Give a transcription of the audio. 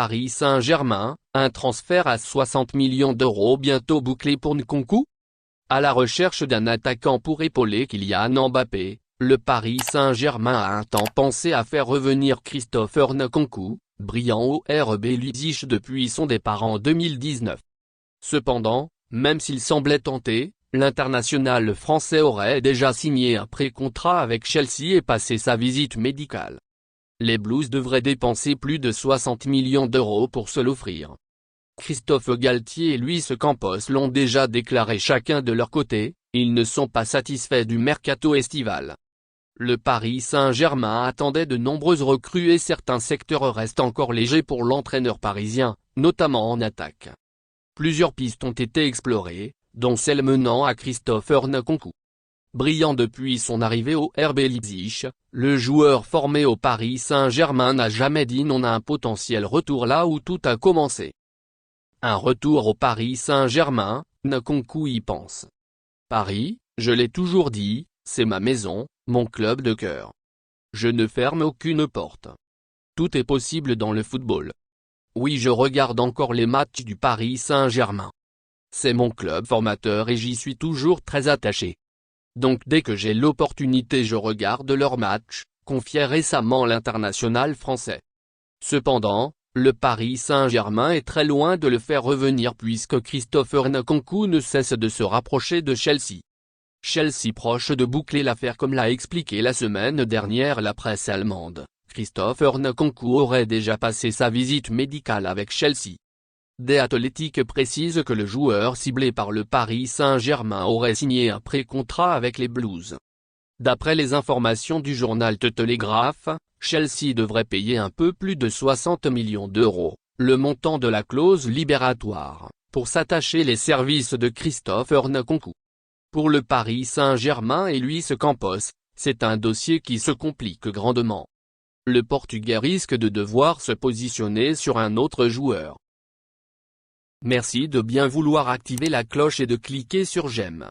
Paris Saint-Germain, un transfert à 60 millions d'euros bientôt bouclé pour Nkunku. À la recherche d'un attaquant pour épauler Kylian Mbappé, le Paris Saint-Germain a un temps pensé à faire revenir Christopher Nkunku, brillant au RB Leipzig depuis son départ en 2019. Cependant, même s'il semblait tenté, l'international français aurait déjà signé un pré-contrat avec Chelsea et passé sa visite médicale. Les Blues devraient dépenser plus de 60 millions d'euros pour se l'offrir. Christophe Galtier et Luis Campos l'ont déjà déclaré chacun de leur côté, ils ne sont pas satisfaits du mercato estival. Le Paris Saint-Germain attendait de nombreuses recrues et certains secteurs restent encore légers pour l'entraîneur parisien, notamment en attaque. Plusieurs pistes ont été explorées, dont celle menant à Christopher Nkunku. Brillant depuis son arrivée au RB Leipzig, le joueur formé au Paris Saint-Germain n'a jamais dit non à un potentiel retour là où tout a commencé. Un retour au Paris Saint-Germain, Nkunku y pense. Paris, je l'ai toujours dit, c'est ma maison, mon club de cœur. Je ne ferme aucune porte. Tout est possible dans le football. Oui, je regarde encore les matchs du Paris Saint-Germain. C'est mon club formateur et j'y suis toujours très attaché. Donc dès que j'ai l'opportunité je regarde leurs matchs, confiait récemment l'international français. Cependant, le Paris Saint-Germain est très loin de le faire revenir puisque Christopher Nkunku ne cesse de se rapprocher de Chelsea. Chelsea proche de boucler l'affaire comme l'a expliqué la semaine dernière la presse allemande, Christopher Nkunku aurait déjà passé sa visite médicale avec Chelsea. The Athletic précise que le joueur ciblé par le Paris Saint-Germain aurait signé un pré-contrat avec les Blues. D'après les informations du journal The Telegraph, Chelsea devrait payer un peu plus de 60 millions d'euros, le montant de la clause libératoire, pour s'attacher les services de Christopher Nkunku. Pour le Paris Saint-Germain et Luis Campos, c'est un dossier qui se complique grandement. Le Portugais risque de devoir se positionner sur un autre joueur. Merci de bien vouloir activer la cloche et de cliquer sur j'aime.